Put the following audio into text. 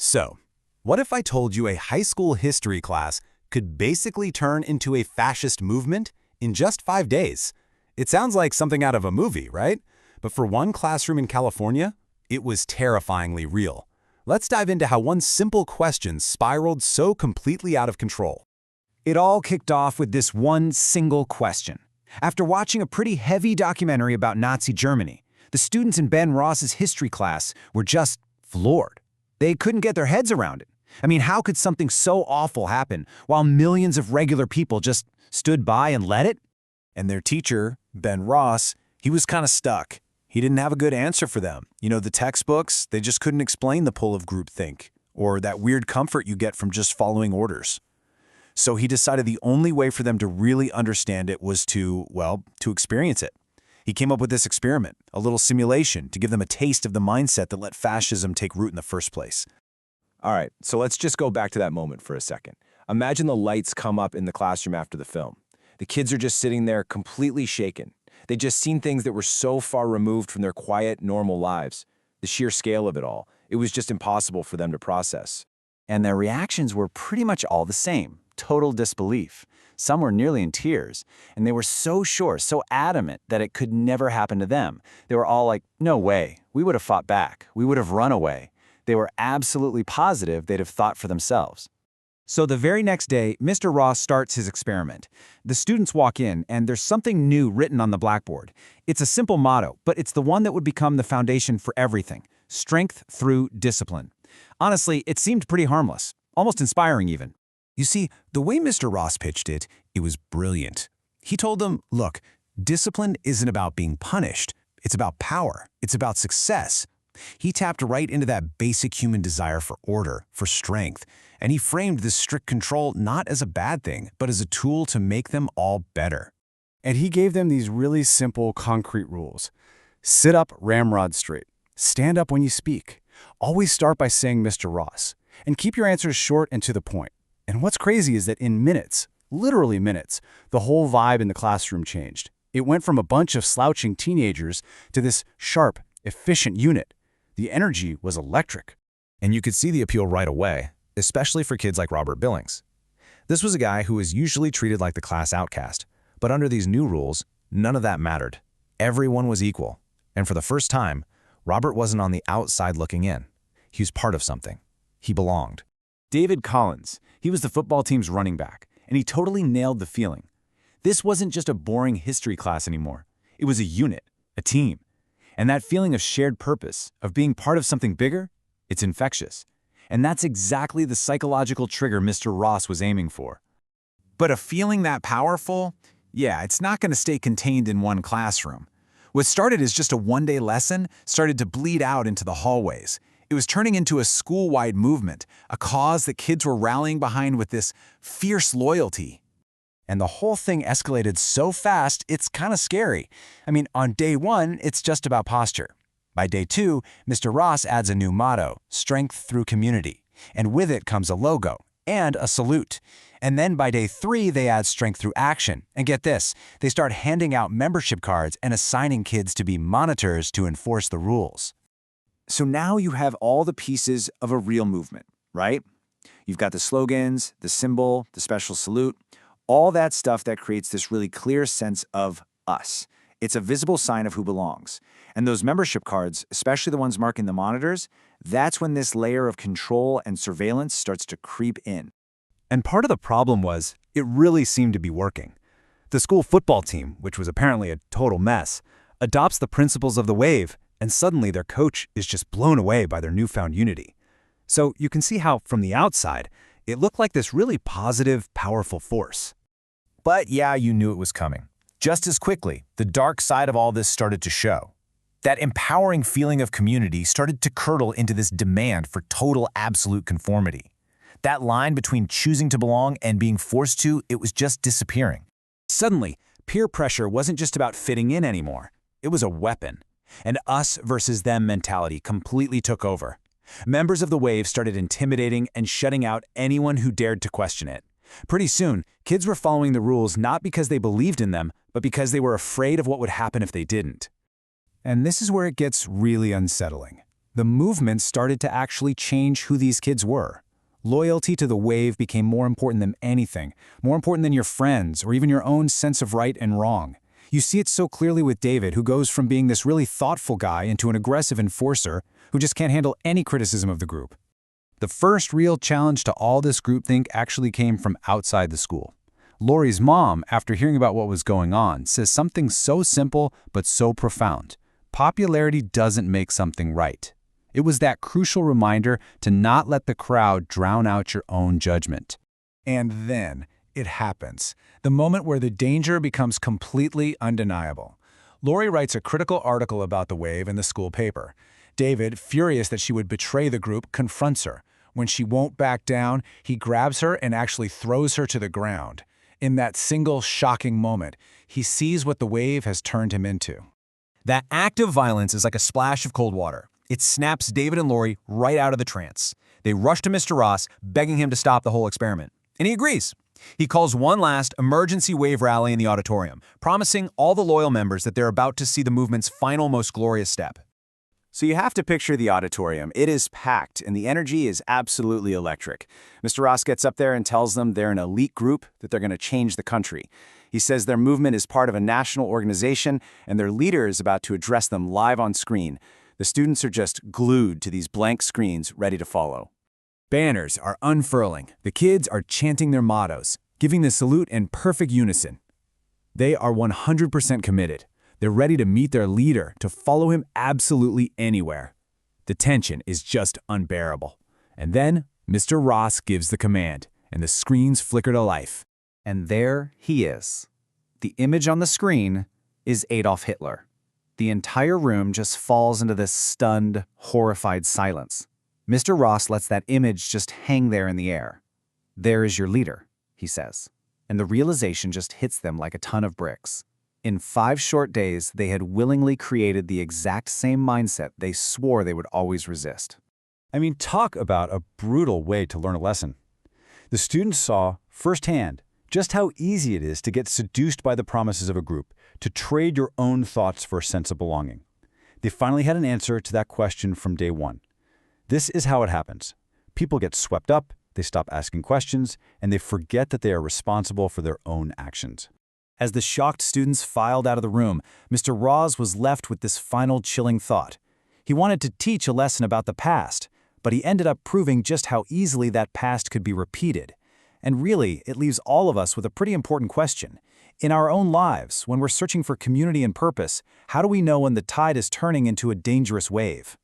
So, what if I told you a high school history class could basically turn into a fascist movement in just 5 days? It sounds like something out of a movie, right? But for one classroom in California, it was terrifyingly real. Let's dive into how one simple question spiraled so completely out of control. It all kicked off with this one single question. After watching a pretty heavy documentary about Nazi Germany, the students in Ben Ross's history class were just floored. They couldn't get their heads around it. I mean, how could something so awful happen while millions of regular people just stood by and let it? And their teacher, Ben Ross, he was kind of stuck. He didn't have a good answer for them. You know, the textbooks, they just couldn't explain the pull of groupthink or that weird comfort you get from just following orders. So he decided the only way for them to really understand it was to experience it. He came up with this experiment, a little simulation, to give them a taste of the mindset that let fascism take root in the first place. All right, so let's just go back to that moment for a second. Imagine the lights come up in the classroom after the film. The kids are just sitting there completely shaken. They'd just seen things that were so far removed from their quiet, normal lives. The sheer scale of it all, it was just impossible for them to process. And their reactions were pretty much all the same. Total disbelief. Some were nearly in tears, and they were so sure, so adamant that it could never happen to them. They were all like, no way, we would have fought back, we would have run away. They were absolutely positive they'd have thought for themselves. So the very next day, Mr. Ross starts his experiment. The students walk in, and there's something new written on the blackboard. It's a simple motto, but it's the one that would become the foundation for everything: strength through discipline. Honestly, it seemed pretty harmless, almost inspiring even. You see, the way Mr. Ross pitched it, it was brilliant. He told them, look, discipline isn't about being punished. It's about power. It's about success. He tapped right into that basic human desire for order, for strength, and he framed this strict control not as a bad thing, but as a tool to make them all better. And he gave them these really simple, concrete rules. Sit up, ramrod straight. Stand up when you speak. Always start by saying Mr. Ross. And keep your answers short and to the point. And what's crazy is that in minutes, literally minutes, the whole vibe in the classroom changed. It went from a bunch of slouching teenagers to this sharp, efficient unit. The energy was electric. And you could see the appeal right away, especially for kids like Robert Billings. This was a guy who was usually treated like the class outcast, but under these new rules, none of that mattered. Everyone was equal. And for the first time, Robert wasn't on the outside looking in. He was part of something. He belonged. David Collins, he was the football team's running back, and he totally nailed the feeling. This wasn't just a boring history class anymore. It was a unit, a team. And that feeling of shared purpose, of being part of something bigger, it's infectious. And that's exactly the psychological trigger Mr. Ross was aiming for. But a feeling that powerful? Yeah, it's not going to stay contained in one classroom. What started as just a one-day lesson started to bleed out into the hallways. It was turning into a school-wide movement, a cause that kids were rallying behind with this fierce loyalty. And the whole thing escalated so fast, it's kind of scary. I mean, on day one, it's just about posture. By day two, Mr. Ross adds a new motto, strength through community. And with it comes a logo and a salute. And then by day three, they add strength through action. And get this, they start handing out membership cards and assigning kids to be monitors to enforce the rules. So now you have all the pieces of a real movement, right? You've got the slogans, the symbol, the special salute, all that stuff that creates this really clear sense of us. It's a visible sign of who belongs. And those membership cards, especially the ones marking the monitors, that's when this layer of control and surveillance starts to creep in. And part of the problem was, it really seemed to be working. The school football team, which was apparently a total mess, adopts the principles of the wave, and suddenly their coach is just blown away by their newfound unity. So you can see how, from the outside, it looked like this really positive, powerful force. But yeah, you knew it was coming. Just as quickly, the dark side of all this started to show. That empowering feeling of community started to curdle into this demand for total absolute conformity. That line between choosing to belong and being forced to, it was just disappearing. Suddenly, peer pressure wasn't just about fitting in anymore. It was a weapon. An us versus them mentality completely took over. Members of the wave started intimidating and shutting out anyone who dared to question it. Pretty soon, kids were following the rules not because they believed in them, but because they were afraid of what would happen if they didn't. And this is where it gets really unsettling. The movement started to actually change who these kids were. Loyalty to the wave became more important than anything, more important than your friends or even your own sense of right and wrong. You see it so clearly with David, who goes from being this really thoughtful guy into an aggressive enforcer who just can't handle any criticism of the group. The first real challenge to all this groupthink actually came from outside the school. Lori's mom, after hearing about what was going on, says something so simple but so profound. Popularity doesn't make something right. It was that crucial reminder to not let the crowd drown out your own judgment. And then it happens, the moment where the danger becomes completely undeniable. Lori writes a critical article about the wave in the school paper. David, furious that she would betray the group, confronts her. When she won't back down, he grabs her and actually throws her to the ground. In that single shocking moment, he sees what the wave has turned him into. That act of violence is like a splash of cold water. It snaps David and Lori right out of the trance. They rush to Mr. Ross, begging him to stop the whole experiment. And he agrees. He calls one last emergency wave rally in the auditorium, promising all the loyal members that they're about to see the movement's final, most glorious step. So you have to picture the auditorium. It is packed, and the energy is absolutely electric. Mr. Ross gets up there and tells them they're an elite group, that they're going to change the country. He says their movement is part of a national organization, and their leader is about to address them live on screen. The students are just glued to these blank screens, ready to follow. Banners are unfurling. The kids are chanting their mottos, giving the salute in perfect unison. They are 100% committed. They're ready to meet their leader, to follow him absolutely anywhere. The tension is just unbearable. And then Mr. Ross gives the command, and the screens flicker to life. And there he is. The image on the screen is Adolf Hitler. The entire room just falls into this stunned, horrified silence. Mr. Ross lets that image just hang there in the air. "There is your leader," he says. And the realization just hits them like a ton of bricks. In 5 short days, they had willingly created the exact same mindset they swore they would always resist. I mean, talk about a brutal way to learn a lesson. The students saw firsthand just how easy it is to get seduced by the promises of a group, to trade your own thoughts for a sense of belonging. They finally had an answer to that question from day one. This is how it happens. People get swept up, they stop asking questions, and they forget that they are responsible for their own actions. As the shocked students filed out of the room, Mr. Ross was left with this final chilling thought. He wanted to teach a lesson about the past, but he ended up proving just how easily that past could be repeated. And really, it leaves all of us with a pretty important question. In our own lives, when we're searching for community and purpose, how do we know when the tide is turning into a dangerous wave?